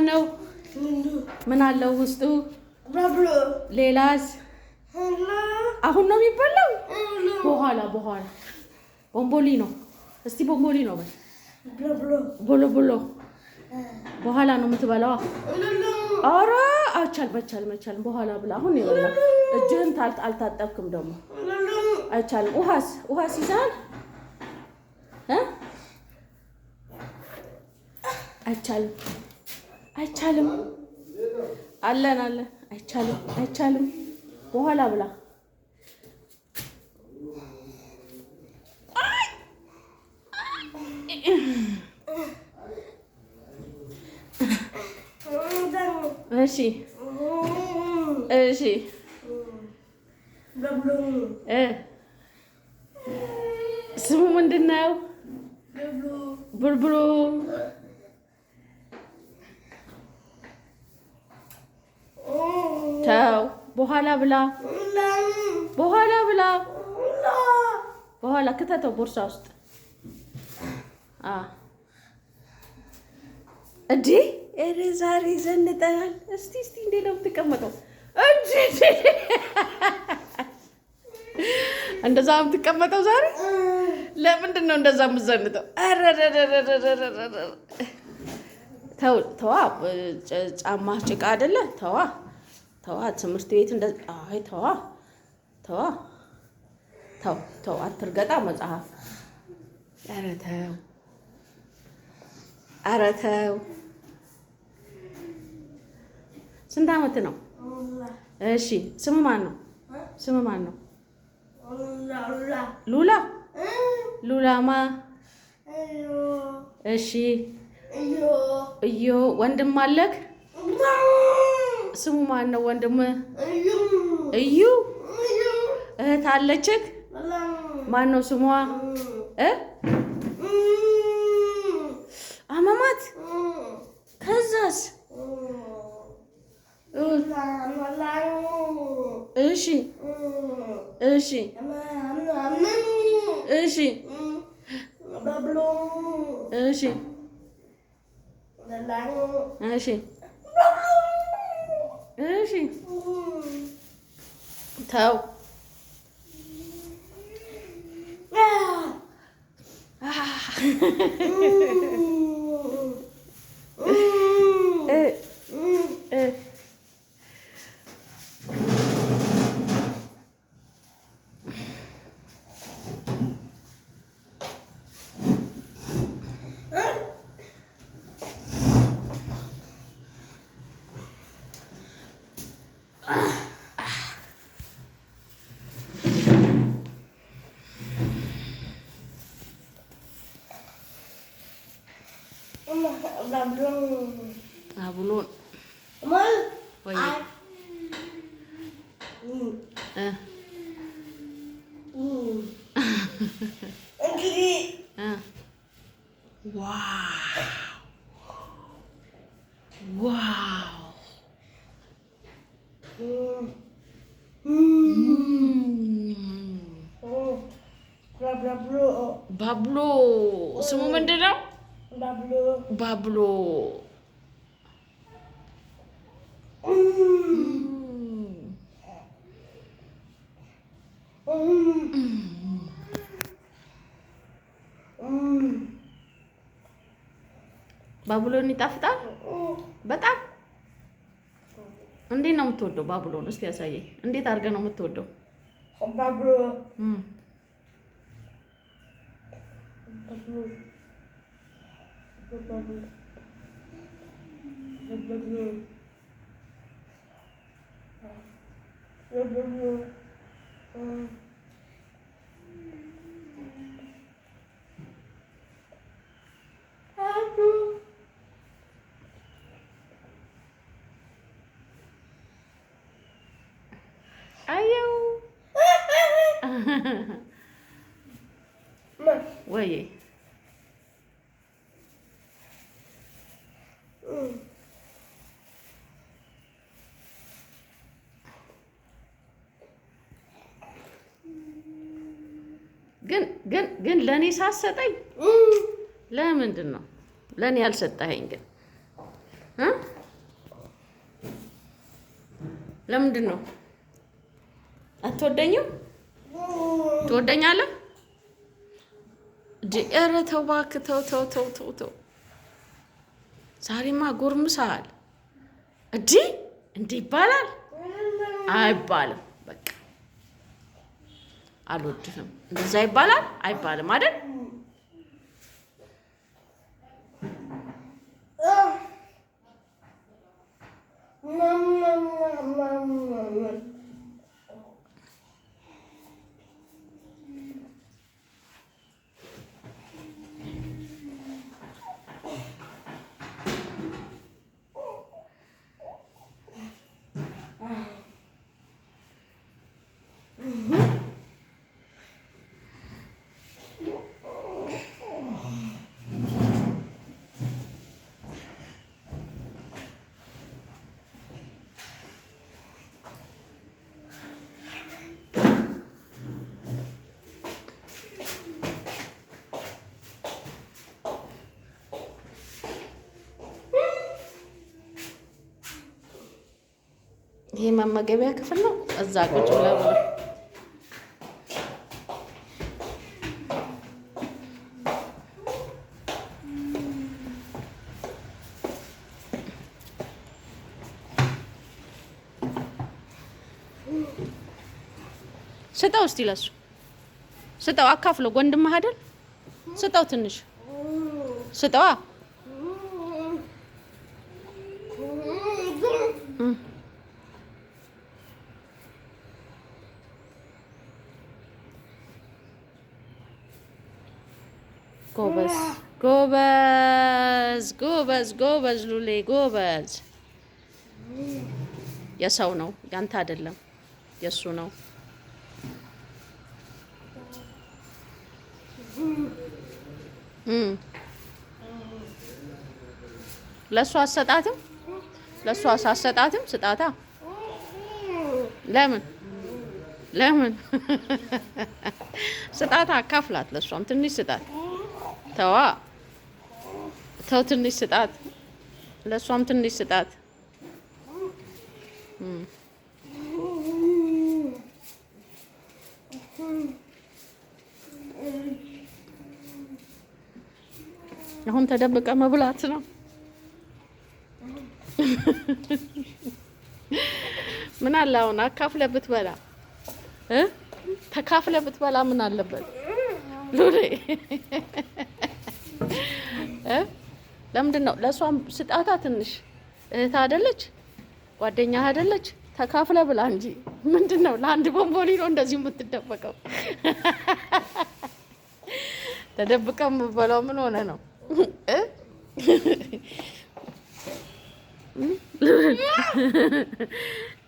ነው? ምን አለው ውስጡ? ሌላስ? አሁን ነው የሚበላው? በኋላ ቦምቦሊ ነው። እስቲ ቦምቦሊ ነው በል። ቦሎ በኋላ ነው የምትበላው። ኧረ አይቻልም። በኋላ ብላ። አሁን ይበላ። እጅህን አልታጠብክም ደግሞ አይቻልም። ውሃስ ይዛል? አይቻልም። አለን አይቻልም። በኋላ ብላ። እሺ ስሙ ምንድን ነው? ቡልቡሉ። ተው፣ በኋላ ብላ። በኋላ ክተተው ቦርሳ ውስጥ። እንዴ ዛሬ ዘንጠናል። እስቲ እንዴት ነው የምትቀመጠው? እንደዛ የምትቀመጠው ዛሬ? ለምንድን ነው እንደዛ የምትዘንጠው? ተዋ፣ ጫማ ጭቃ አይደለ? ተዋ፣ ትምህርት ቤት ተው፣ አትርገጣ መጽሐፍ። ኧረ ተው። ስንት ዓመት ነው? እሺ፣ ስም ማን ነው? ሉላማ። እሺ፣ እዮ። ወንድም አለክ? ስሙ ማን ነው ወንድም? እዩ። እህት አለችክ? ማን ነው ስሟ? አመማት። ከዛስ? እሺ ተው። Abulun. Woi. Wow. Bablo. Semua benda dah? Bablo. ባቡሎን ይጣፍጣል በጣም። እንዴት ነው የምትወደው ባቡሎን? እስቲ ያሳየኝ። እንዴት አድርገህ ነው የምትወደው ባቡሎን? Ayo. Woi. ግን ለኔ ሳሰጠኝ ለምንድን ነው ለኔ ያልሰጠኸኝ ግን? ለምንድን ነው አትወደኝም? ትወደኛለህ? ኧረ ተው እባክህ ተው ተው ተው ተው ተው። ዛሬማ ጎርምሰሃል። እንዲህ ይባላል? አይባልም። በቃ አልወድህም። እንደዛ ይባላል? አይባልም አይደል? ይሄ መመገቢያ ክፍል ነው። እዛ ቁጭ ብለው ስጠው። እስቲ ለሱ ስጠው፣ አካፍሎ ወንድምህ አይደል? ስጠው፣ ትንሽ ስጠዋ። ጎበዝ ጎበዝ ጎበዝ ጎበዝ ሉሌ ጎበዝ። የሰው ነው ያንተ አይደለም፣ የሱ ነው። ለሱ አሰጣትም፣ ለሱ አሰጣትም። ስጣታ። ለምን ስጣታ፣ አካፍላት። ለሷም ትንሽ ስጣት። ተዋ ተው፣ ትንሽ ስጣት። ለሷም ትንሽ ስጣት። አሁን ተደብቀ መብላት ነው። ምን አለ አሁን አካፍለ ብትበላ ተካፍለ ብትበላ ምን አለበት? ሉሌ ለምንድን ነው ለሷም ስጣታ? ትንሽ እህት አይደለች? ጓደኛ አይደለች? ተካፍለ ብላ እንጂ ምንድን ነው ለአንድ ቦምቦሊኖ እንደዚህ የምትደበቀው? ተደብቀ የምትበላው ምን ሆነ ነው?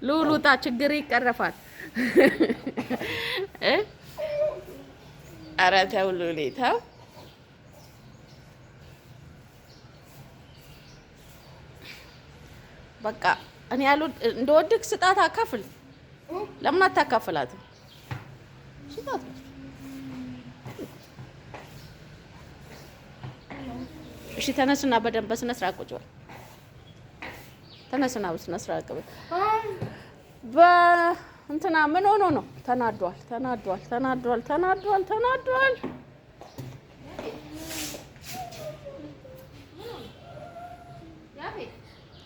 ሉሉጣ ችግር ይቀረፋል። ኧረ ተው ሉሌ ተው። በቃ እኔ ያሉት እንደወድቅ ስጣት፣ አካፍል። ለምን አታካፍላትም? ስጣት። እሺ ተነስና በደንብ በስነ ስርዓት ቁጭ በል። ተነስና በስነ ስርዓት ቁጭ በል። እንትና ምን ሆኖ ነው? ተናዷል።